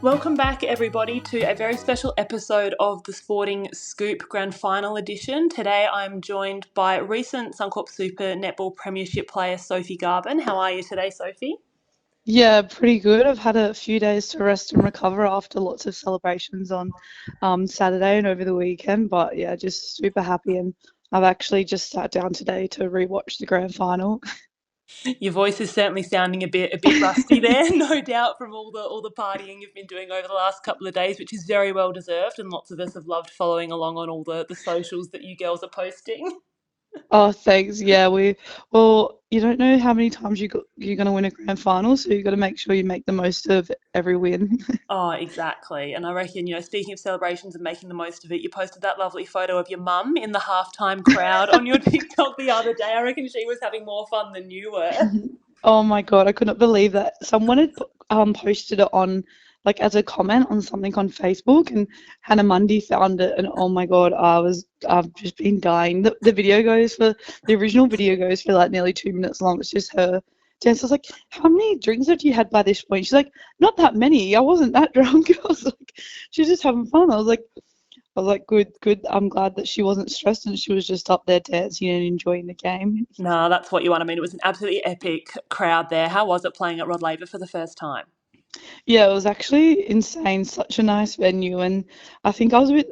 Welcome back, everybody, to a very special episode of the Sporting Scoop Grand Final edition. Today I'm joined by recent Suncorp Super Netball Premiership player Sophie Garbin. How are you today, Sophie? Yeah, pretty good. I've had a few days to rest and recover after lots of celebrations on Saturday and over the weekend. But yeah, just super happy. And I've actually just sat down today to rewatch the grand final. Your voice is certainly sounding a bit rusty there, no doubt, from all the partying you've been doing over the last couple of days, which is very well deserved, and lots of us have loved following along on all the socials that you girls are posting. Oh, thanks. Yeah, well, you don't know how many times you're going to win a grand final, so you got to make sure you make the most of every win. Oh, exactly. And I reckon, speaking of celebrations and making the most of it, you posted that lovely photo of your mum in the halftime crowd on your TikTok the other day. I reckon she was having more fun than you were. Oh my God, I couldn't believe that. Someone had posted it on like as a comment on something on Facebook, and Hannah Mundy found it, and oh my God, I've just been dying. The original video goes for like nearly 2 minutes long. It's just her dance. I was like, how many drinks have you had by this point? She's like, not that many. I wasn't that drunk. I was like, she's just having fun. I was like, good, good. I'm glad that she wasn't stressed and she was just up there dancing and enjoying the game. Nah, that's what you want. I mean, it was an absolutely epic crowd there. How was it playing at Rod Laver for the first time? Yeah, it was actually insane. Such a nice venue, and I think I was a bit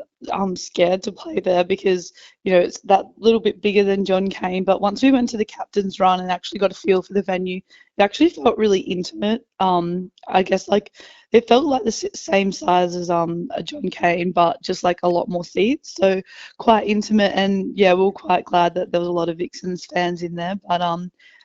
scared to play there because it's that little bit bigger than John Cain. But once we went to the captain's run and actually got a feel for the venue, it actually felt really intimate. I guess like it felt like the same size as a John Cain, but just like a lot more seats. So quite intimate, and yeah, we were quite glad that there was a lot of Vixens fans in there. But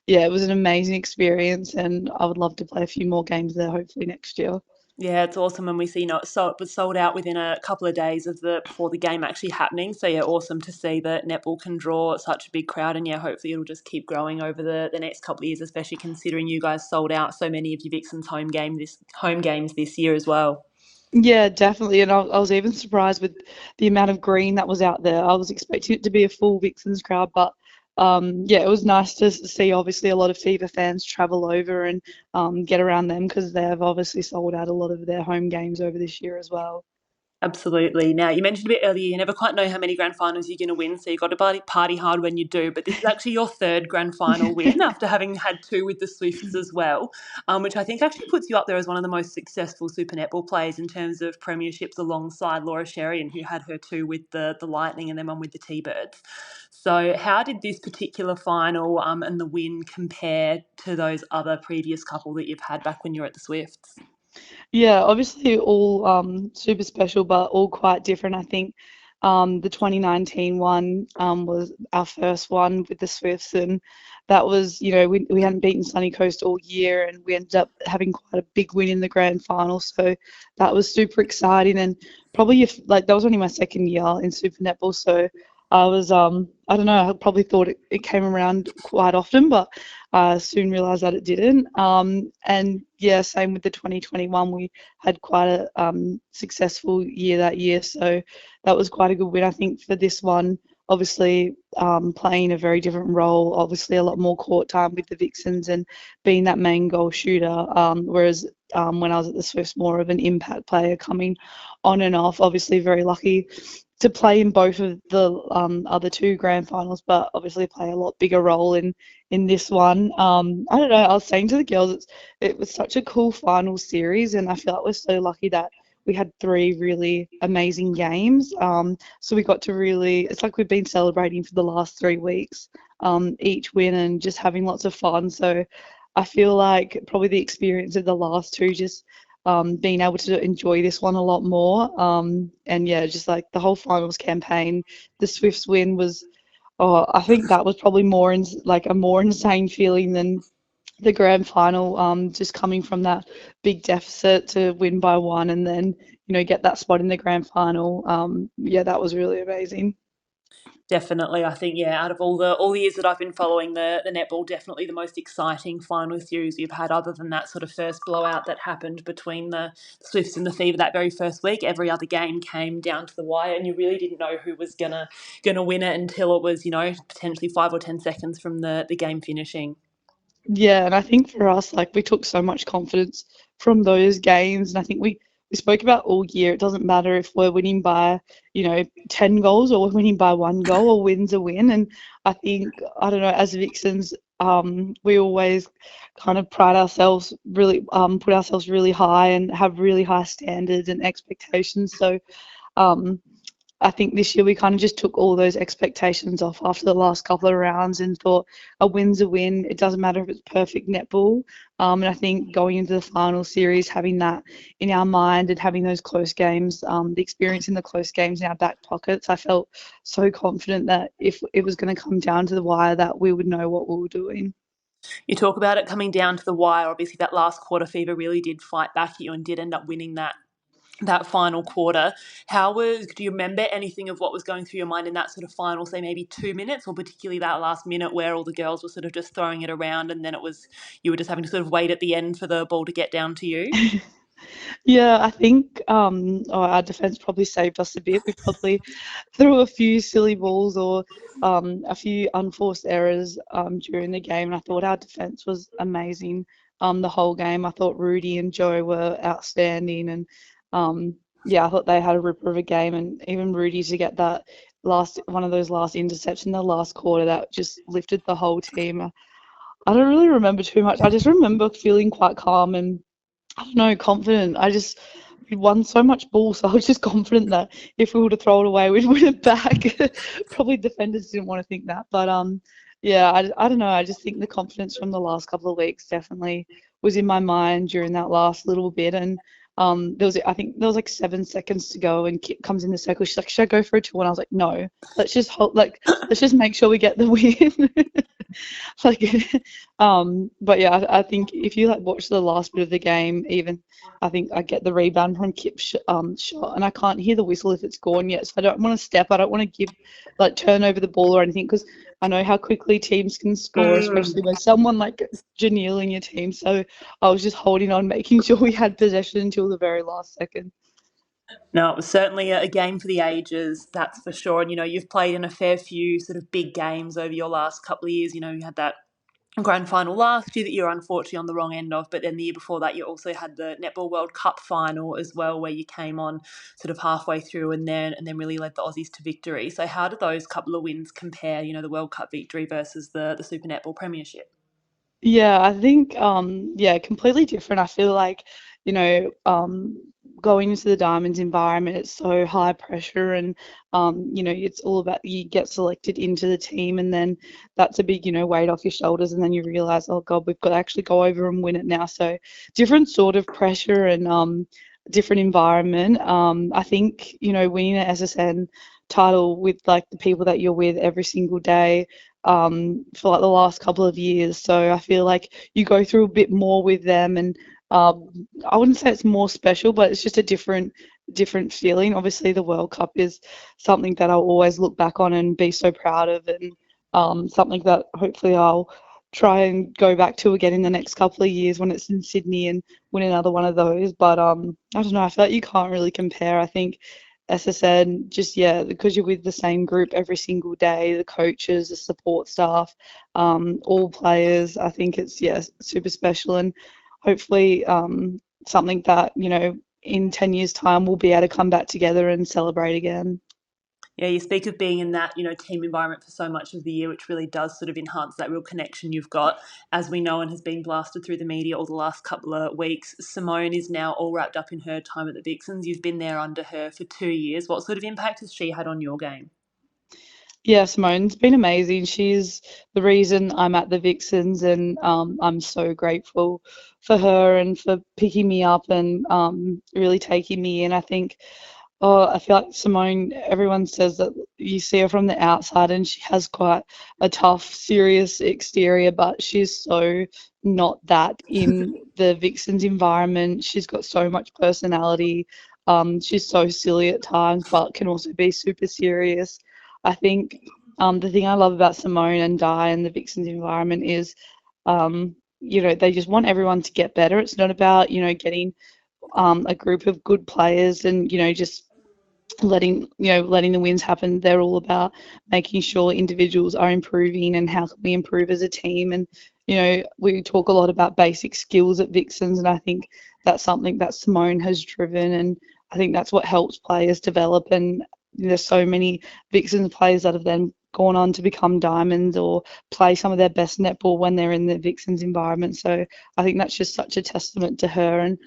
yeah, it was an amazing experience, and I would love to play a few more games there, hopefully next year. Yeah, it's awesome when we see so it was sold out within a couple of days of the before the game actually happening. So yeah, awesome to see that netball can draw such a big crowd, and yeah, hopefully it'll just keep growing over the next couple of years, especially considering you guys sold out so many of your Vixens home games this year as well. Yeah, definitely. And I was even surprised with the amount of green that was out there. I was expecting it to be a full Vixens crowd, but yeah, it was nice to see obviously a lot of Fever fans travel over and get around them because they have obviously sold out a lot of their home games over this year as well. Absolutely. Now, you mentioned a bit earlier, you never quite know how many grand finals you're going to win, so you've got to party hard when you do. But this is actually your third grand final win after having had two with the Swifts as well, which I think actually puts you up there as one of the most successful Super Netball players in terms of premierships alongside Laura Sherian, who had her two with the Lightning and then one with the T-Birds. So how did this particular final and the win compare to those other previous couple that you've had back when you were at the Swifts? Yeah, obviously all super special, but all quite different. I think the 2019 one was our first one with the Swifts, and that was, we hadn't beaten Sunny Coast all year, and we ended up having quite a big win in the grand final. So that was super exciting, and probably if like that was only my second year in Super Netball, so I don't know, I probably thought it came around quite often, but I soon realised that it didn't. And yeah, same with the 2021. We had quite a successful year that year, so that was quite a good win. I think for this one, obviously playing a very different role, obviously a lot more court time with the Vixens and being that main goal shooter, whereas when I was at the Swifts, more of an impact player coming on and off. Obviously, very lucky to play in both of the other two grand finals, but obviously play a lot bigger role in this one. I don't know. I was saying to the girls, it was such a cool final series, and I feel like we're so lucky that we had three really amazing games. So we got to really, it's like we've been celebrating for the last 3 weeks, each win and just having lots of fun. So I feel like probably the experience of the last two just being able to enjoy this one a lot more. And yeah, just like the whole finals campaign, the Swifts win was, oh, I think that was probably like a more insane feeling than the grand final. Just coming from that big deficit to win by one and then get that spot in the grand final. Yeah, that was really amazing. Definitely, I think out of all the years that I've been following the netball, definitely the most exciting final series we've had. Other than that sort of first blowout that happened between the Swifts and the Fever that very first week, every other game came down to the wire, and you really didn't know who was gonna win it until it was potentially 5 or 10 seconds from the game finishing. Yeah, and I think for us, like we took so much confidence from those games, and I think we we spoke about all year. It doesn't matter if we're winning by, 10 goals or we're winning by 1 goal. A win's a win. And I think, I don't know, as Vixens, we always kind of pride ourselves really, put ourselves really high and have really high standards and expectations. So um, I think this year we kind of just took all those expectations off after the last couple of rounds and thought a win's a win. It doesn't matter if it's perfect netball. And I think going into the final series, having that in our mind and having those close games, the experience in the close games in our back pockets, I felt so confident that if it was going to come down to the wire, that we would know what we were doing. You talk about it coming down to the wire. Obviously, that last quarter, Fever really did fight back at you and did end up winning that final quarter. Do you remember anything of what was going through your mind in that sort of final, say maybe 2 minutes, or particularly that last minute where all the girls were sort of just throwing it around and then you were just having to sort of wait at the end for the ball to get down to you? Yeah, I think our defense probably saved us a bit. We probably threw a few silly balls or a few unforced errors during the game, and I thought our defense was amazing the whole game. I thought Rudy and Joe were outstanding, and yeah, I thought they had a ripper of a game, and even Rudy to get that last one of those last intercepts in the last quarter that just lifted the whole team. I don't really remember too much. I just remember feeling quite calm and I don't know, confident. We won so much ball, so I was just confident that if we were to throw it away, we'd win it back. Probably defenders didn't want to think that, but yeah, I don't know. I just think the confidence from the last couple of weeks definitely was in my mind during that last little bit, and I think there was like 7 seconds to go, and Kit comes in the circle. She's like, "Should I go for a two?" And I was like, "No, let's just hold, let's just make sure we get the win." Like, but yeah, I think if you like watch the last bit of the game, even I think I get the rebound from Kip's shot, and I can't hear the whistle if it's gone yet. So I don't want to step. I don't want to turn over the ball or anything because I know how quickly teams can score, especially with someone like Janelle in your team. So I was just holding on, making sure we had possession until the very last second. No, it was certainly a game for the ages, that's for sure. And, you've played in a fair few sort of big games over your last couple of years. You had that grand final last year that you were unfortunately on the wrong end of, but then the year before that you also had the Netball World Cup final as well, where you came on sort of halfway through and then really led the Aussies to victory. So how did those couple of wins compare, the World Cup victory versus the Super Netball Premiership? Yeah, I think yeah, completely different. I feel like, you know, going into the Diamonds environment, it's so high pressure and it's all about you get selected into the team and then that's a big, weight off your shoulders and then you realize, oh God, we've got to actually go over and win it now. So different sort of pressure and different environment. I think, winning an SSN title with like the people that you're with every single day for like the last couple of years. So I feel like you go through a bit more with them, and I wouldn't say it's more special, but it's just a different feeling. Obviously, the World Cup is something that I'll always look back on and be so proud of, and something that hopefully I'll try and go back to again in the next couple of years when it's in Sydney and win another one of those. But I don't know. I feel like you can't really compare. I think SSN, just yeah, because you're with the same group every single day, the coaches, the support staff, all players. I think it's yeah, super special and hopefully something that in 10 years' time we'll be able to come back together and celebrate again. Yeah, you speak of being in that, team environment for so much of the year, which really does sort of enhance that real connection you've got. As we know and has been blasted through the media all the last couple of weeks, Simone is now all wrapped up in her time at the Vixens. You've been there under her for 2 years. What sort of impact has she had on your game? Yeah, Simone's been amazing. She's the reason I'm at the Vixens, and I'm so grateful for her and for picking me up and really taking me in. I think, oh, I feel like Simone, everyone says that you see her from the outside and she has quite a tough, serious exterior, but she's so not that in the Vixens environment. She's got so much personality. She's so silly at times, but can also be super serious. I think the thing I love about Simone and Di and the Vixens environment is, they just want everyone to get better. It's not about, getting a group of good players and, just letting the wins happen. They're all about making sure individuals are improving and how can we improve as a team. And we talk a lot about basic skills at Vixens, and I think that's something that Simone has driven, and I think that's what helps players develop. And there's so many Vixens players that have then gone on to become diamonds or play some of their best netball when they're in the Vixens environment. So I think that's just such a testament to her. And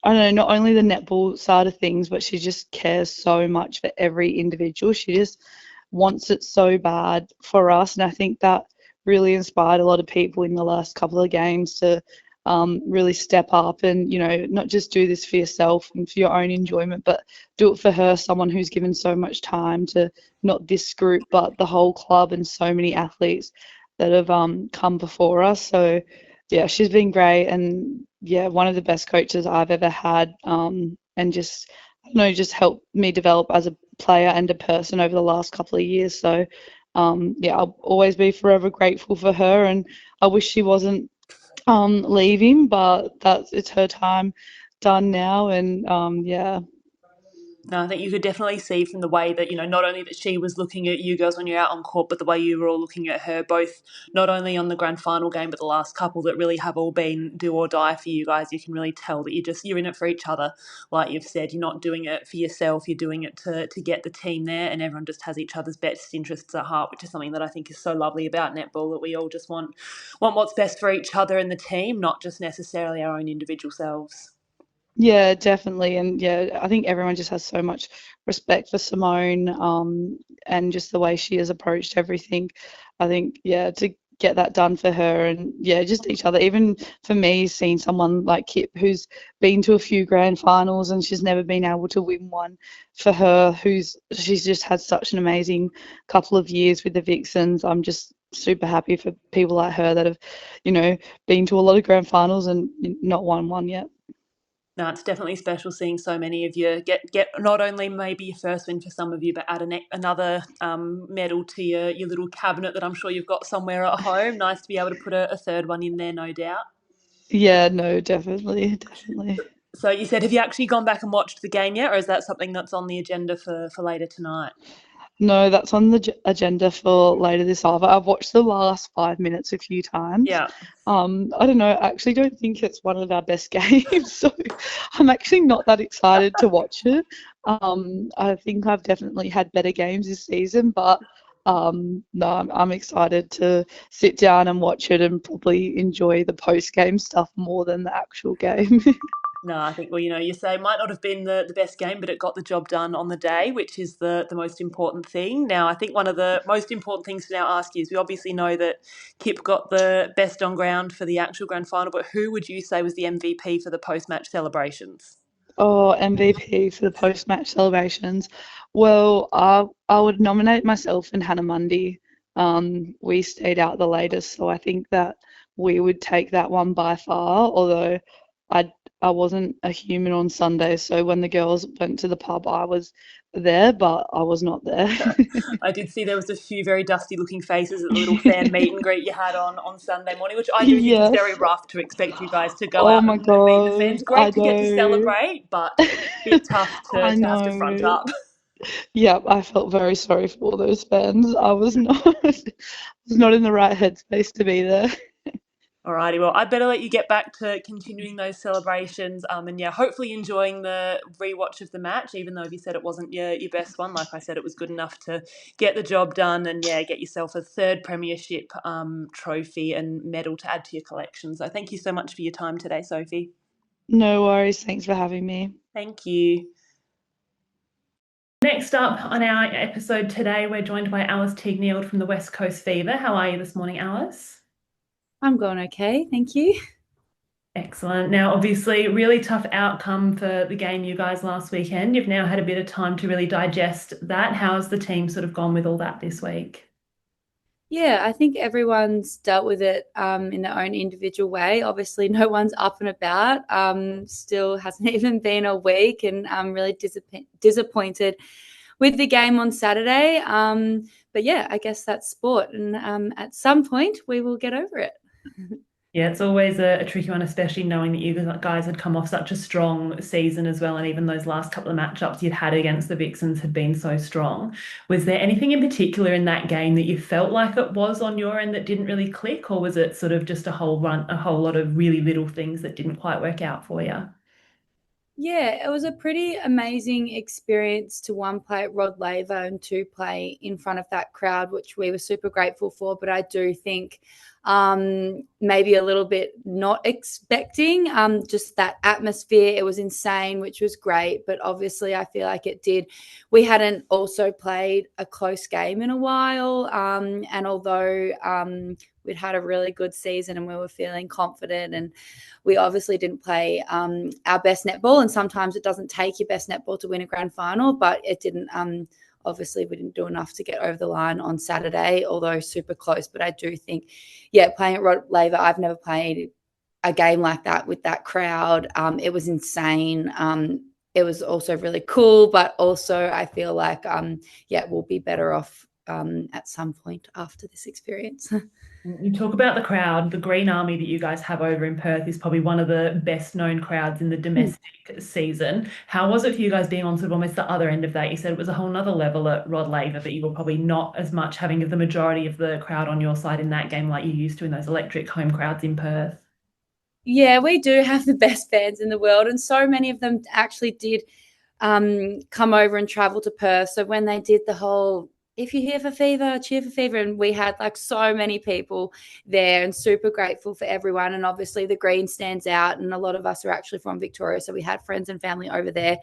I don't know, not only the netball side of things, but she just cares so much for every individual. She just wants it so bad for us. And I think that really inspired a lot of people in the last couple of games to really step up and, not just do this for yourself and for your own enjoyment, but do it for her, someone who's given so much time to not this group, but the whole club and so many athletes that have come before us. So, yeah, she's been great and, yeah, one of the best coaches I've ever had, and just, I don't know, just helped me develop as a player and a person over the last couple of years. So, yeah, I'll always be forever grateful for her, and I wish she wasn't leaving, but it's her time done now, and yeah. No, I think you could definitely see from the way that, not only that she was looking at you girls when you're out on court, but the way you were all looking at her, both not only on the grand final game, but the last couple that really have all been do or die for you guys. You can really tell that you're in it for each other. Like you've said, you're not doing it for yourself, you're doing it to get the team there, and everyone just has each other's best interests at heart, which is something that I think is so lovely about netball, that we all just want what's best for each other and the team, not just necessarily our own individual selves. Yeah, definitely. And yeah, I think everyone just has so much respect for Simone, and just the way she has approached everything. I think, yeah, to get that done for her and yeah, just each other. Even for me, seeing someone like Kip who's been to a few grand finals and she's never been able to win one, for her, she's just had such an amazing couple of years with the Vixens. I'm just super happy for people like her that have, been to a lot of grand finals and not won one yet. No, it's definitely special seeing so many of you get not only maybe your first win for some of you, but add another medal to your little cabinet that I'm sure you've got somewhere at home. Nice to be able to put a third one in there, no doubt. Yeah, no, definitely, definitely. So you said, have you actually gone back and watched the game yet, or is that something that's on the agenda for later tonight? No, that's on the agenda for later this hour. I've watched the last 5 minutes a few times. Yeah. I don't know, I actually don't think it's one of our best games, so I'm actually not that excited to watch it. I think I've definitely had better games this season, but no, I'm excited to sit down and watch it and probably enjoy the post-game stuff more than the actual game. No, I think, well, you say it might not have been the best game, but it got the job done on the day, which is the most important thing. Now, I think one of the most important things to now ask you is, we obviously know that Kip got the best on ground for the actual grand final, but who would you say was the MVP for the post-match celebrations? Oh, MVP for the post-match celebrations. Well, I would nominate myself and Hannah Mundy. We stayed out the latest, so I think that we would take that one by far. Although I I wasn't a human on Sunday, so when the girls went to the pub, I was there, but I was not there. I did see there was a few very dusty looking faces at the little fan meet and greet you had on Sunday morning, which I do think is very Yes. rough, to expect you guys to go Oh out my and meet the God, fans. I Great to get to know. celebrate, but a bit tough to I have to front know. up. Yeah, I felt very sorry for all those fans. I was not was not in the right headspace to be there. Alrighty, well, I'd better let you get back to continuing those celebrations. And yeah, hopefully enjoying the rewatch of the match, even though if you said it wasn't your best one, like I said, it was good enough to get the job done and yeah, get yourself a third premiership trophy and medal to add to your collection. So thank you so much for your time today, Sophie. No worries. Thanks for having me. Thank you. Next up on our episode today, we're joined by Alice Teague-Neeld from the West Coast Fever. How are you this morning, Alice? I'm going okay, thank you. Excellent. Now, obviously, really tough outcome for the game you guys last weekend. You've now had a bit of time to really digest that. How has the team sort of gone with all that this week? Yeah, I think everyone's dealt with it in their own individual way. Obviously, no one's up and about. Still hasn't even been a week, and I'm really disappointed with the game on Saturday. But yeah, I guess that's sport, and at some point we will get over it. Yeah, it's always a tricky one, especially knowing that you guys had come off such a strong season as well, and even those last couple of matchups you'd had against the Vixens had been so strong. Was there anything in particular in that game that you felt like it was on your end that didn't really click, or was it sort of just a whole lot of really little things that didn't quite work out for you? Yeah, it was a pretty amazing experience to one play at Rod Laver and two play in front of that crowd, which we were super grateful for. But I do think maybe a little bit not expecting just that atmosphere. It was insane, which was great. But obviously, I feel like it did. We hadn't also played a close game in a while. And although we'd had a really good season and we were feeling confident, and we obviously didn't play our best netball, and sometimes it doesn't take your best netball to win a grand final, but it didn't obviously we didn't do enough to get over the line on Saturday, although super close. But I do think, yeah, playing at Rod Laver, I've never played a game like that with that crowd. It was insane. It was also really cool, but also I feel like yeah, we'll be better off at some point after this experience. You talk about the crowd. The Green Army that you guys have over in Perth is probably one of the best known crowds in the domestic season. How was it for you guys being on sort of almost the other end of that? You said it was a whole nother level at Rod Laver, but you were probably not as much having the majority of the crowd on your side in that game like you used to in those electric home crowds in Perth. Yeah, we do have the best fans in the world, and so many of them actually did come over and travel to Perth. So when they did the whole "if you're here for Fever, cheer for Fever," and we had like so many people there, and super grateful for everyone. And obviously the green stands out, and a lot of us are actually from Victoria, so we had friends and family over there.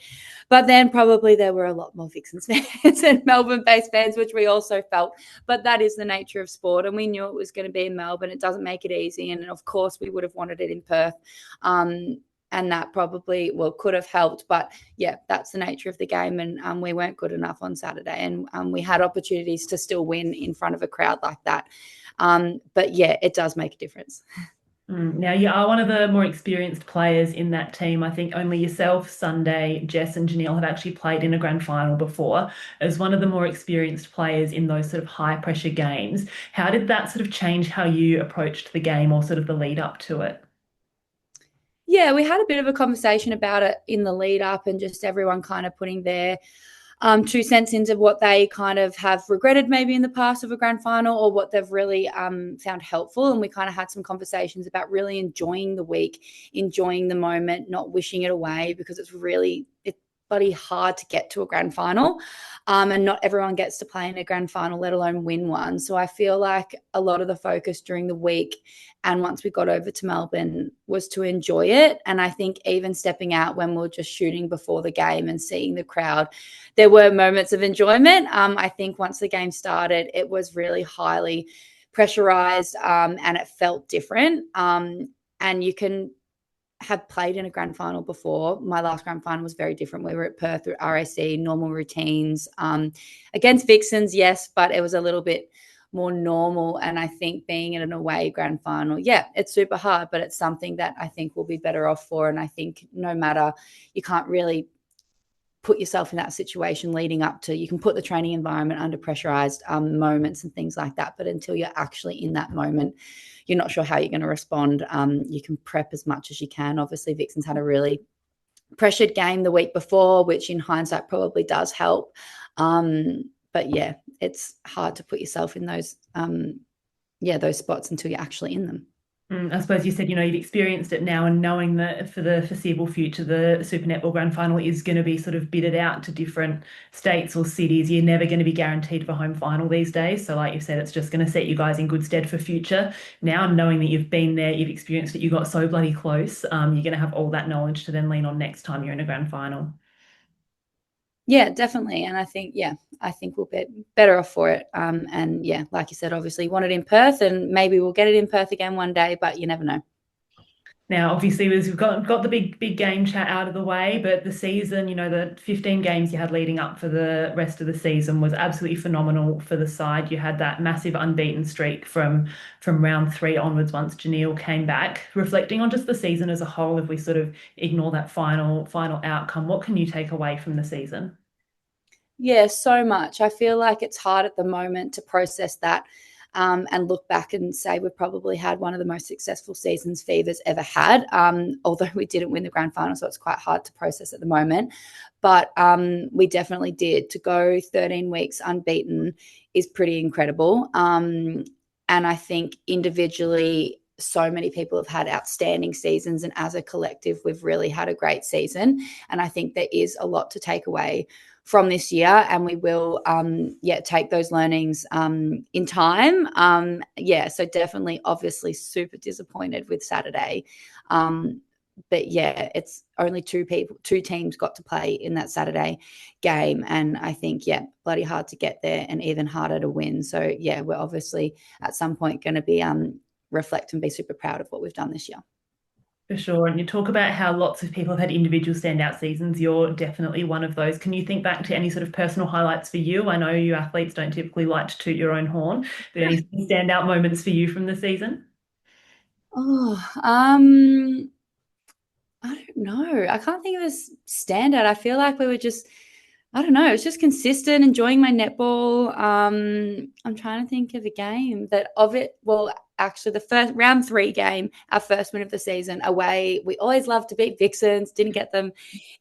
But then probably there were a lot more Vixens fans and Melbourne-based fans, which we also felt. But that is the nature of sport, and we knew it was going to be in Melbourne. It doesn't make it easy, and of course we would have wanted it in Perth. And that probably, well, could have helped. But yeah, that's the nature of the game. And we weren't good enough on Saturday. And we had opportunities to still win in front of a crowd like that. But yeah, it does make a difference. Now, you are one of the more experienced players in that team. I think only yourself, Sunday, Jess, and Janelle have actually played in a grand final before. As one of the more experienced players in those sort of high pressure games, how did that sort of change how you approached the game or sort of the lead up to it? Yeah, we had a bit of a conversation about it in the lead up, and just everyone kind of putting their 2 cents into what they kind of have regretted maybe in the past of a grand final, or what they've really found helpful. And we kind of had some conversations about really enjoying the week, enjoying the moment, not wishing it away, because it's bloody hard to get to a grand final. And not everyone gets to play in a grand final, let alone win one. So I feel like a lot of the focus during the week and once we got over to Melbourne was to enjoy it. And I think even stepping out when we were just shooting before the game and seeing the crowd, there were moments of enjoyment. I think once the game started, it was really highly pressurized and it felt different. And you can have played in a grand final before. My last grand final was very different. We were at Perth at RAC, normal routines. Against Vixens, yes, but it was a little bit more normal. And I think being in an away grand final, yeah, it's super hard, but it's something that I think we'll be better off for. And I think no matter, you can't really put yourself in that situation leading up to, you can put the training environment under pressurized moments and things like that, but until you're actually in that moment, you're not sure how you're going to respond. You can prep as much as you can. Obviously Vixens had a really pressured game the week before, which in hindsight probably does help. But yeah, it's hard to put yourself in those those spots until you're actually in them. I suppose you said, you've experienced it now, and knowing that for the foreseeable future, the Super Netball Grand Final is going to be sort of bidded out to different states or cities. You're never going to be guaranteed for home final these days. So like you said, it's just going to set you guys in good stead for future. Now, knowing that you've been there, you've experienced it, you got so bloody close, you're going to have all that knowledge to then lean on next time you're in a grand final. Yeah, definitely. And I think, we'll be better off for it. And yeah, like you said, obviously you want it in Perth, and maybe we'll get it in Perth again one day, but you never know. Now, obviously, we've got the big game chat out of the way, but the season, the 15 games you had leading up for the rest of the season was absolutely phenomenal for the side. You had that massive unbeaten streak from round 3 onwards once Janelle came back. Reflecting on just the season as a whole, if we sort of ignore that final outcome, what can you take away from the season? Yeah, so much. I feel like it's hard at the moment to process that. and look back and say we've probably had one of the most successful seasons Fever's ever had, although we didn't win the grand final, so it's quite hard to process at the moment. But we definitely did. To go 13 weeks unbeaten is pretty incredible. And I think individually, so many people have had outstanding seasons, and as a collective, we've really had a great season. And I think there is a lot to take away from this year, and we will take those learnings in time. So definitely, obviously, super disappointed with Saturday. But yeah, it's only two teams got to play in that Saturday game, and I think bloody hard to get there and even harder to win. So yeah, we're obviously at some point going to be reflect and be super proud of what we've done this year. For sure. And you talk about how lots of people have had individual standout seasons. You're definitely one of those. Can you think back to any sort of personal highlights for you? I know you athletes don't typically like to toot your own horn, but any standout moments for you from the season? I don't know. I can't think of a standout. I feel like we were just, I don't know, it's just consistent, enjoying my netball. I'm trying to think of a game that of it. Well, actually, the first round 3 game, our first win of the season away. We always love to beat Vixens. Didn't get them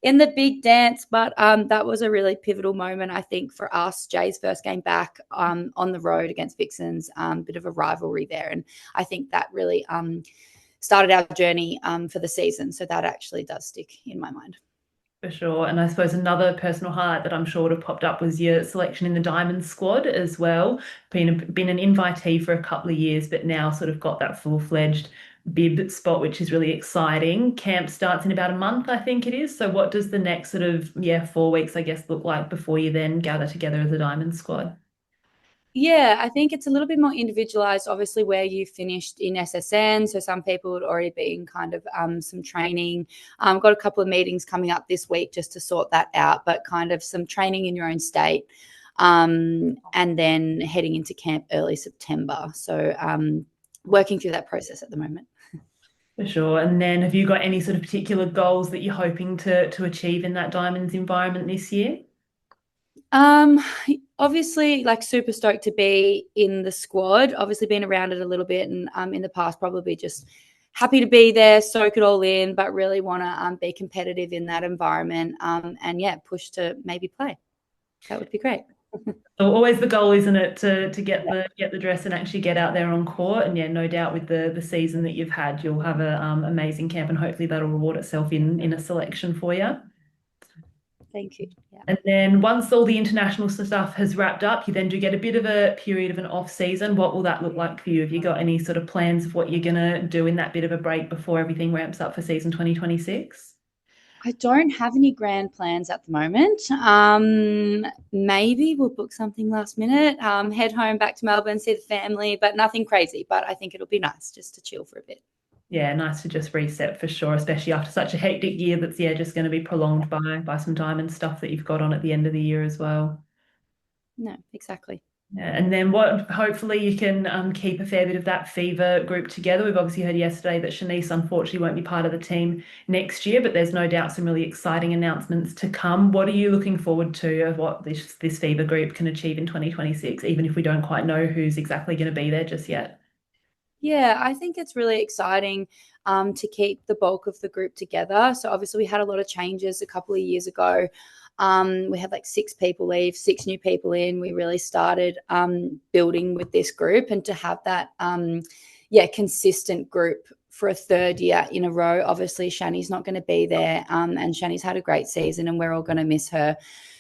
in the big dance, but that was a really pivotal moment, I think, for us. Jay's first game back on the road against Vixens, bit of a rivalry there, and I think that really started our journey for the season. So that actually does stick in my mind. For sure. And I suppose another personal highlight that I'm sure would have popped up was your selection in the Diamond squad as well. Been an invitee for a couple of years, but now sort of got that full-fledged bib spot, which is really exciting. Camp starts in about a month, I think it is. So what does the next sort of 4 weeks, I guess, look like before you then gather together as a Diamond squad? Yeah, I think it's a little bit more individualized, obviously, where you finished in SSN. So some people had already been kind of some training. Got a couple of meetings coming up this week just to sort that out, but kind of some training in your own state. And then heading into camp early September. So working through that process at the moment. For sure. And then have you got any sort of particular goals that you're hoping to achieve in that Diamonds environment this year? Obviously, like, super stoked to be in the squad. Obviously, been around it a little bit, and in the past, probably just happy to be there, soak it all in, but really want to be competitive in that environment. And push to maybe play. That would be great. So always the goal, isn't it, to get the dress and actually get out there on court. And no doubt with the season that you've had, you'll have an amazing camp, and hopefully that'll reward itself in a selection for you. Thank you. Yeah. And then once all the international stuff has wrapped up, you then do get a bit of a period of an off season. What will that look like for you? Have you got any sort of plans of what you're going to do in that bit of a break before everything ramps up for season 2026? I don't have any grand plans at the moment. Maybe we'll book something last minute, head home back to Melbourne, see the family, but nothing crazy. But I think it'll be nice just to chill for a bit. Yeah, nice to just reset for sure, especially after such a hectic year that's just going to be prolonged by some Diamond stuff that you've got on at the end of the year as well. No, exactly. Yeah, and then hopefully you can keep a fair bit of that Fever group together. We've obviously heard yesterday that Shanice unfortunately won't be part of the team next year, but there's no doubt some really exciting announcements to come. What are you looking forward to of what this Fever group can achieve in 2026, even if we don't quite know who's exactly going to be there just yet? Yeah, I think it's really exciting to keep the bulk of the group together. So obviously we had a lot of changes a couple of years ago. We had like 6 people leave, 6 new people in. We really started building with this group, and to have that consistent group for a 3rd year in a row. Obviously Shani's not going to be there, and Shani's had a great season, and we're all going to miss her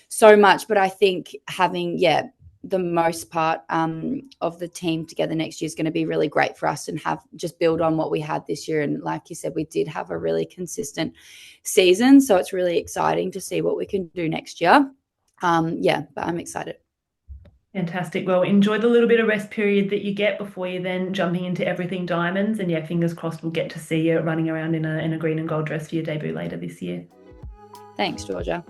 so much. But I think having the most part of the team together next year is going to be really great for us, and just build on what we had this year. And like you said, we did have a really consistent season, so it's really exciting to see what we can do next year. But I'm excited. Fantastic. Well, enjoy the little bit of rest period that you get before you're then jumping into everything Diamonds, and fingers crossed we'll get to see you running around in a green and gold dress for your debut later this year. Thanks, Georgia.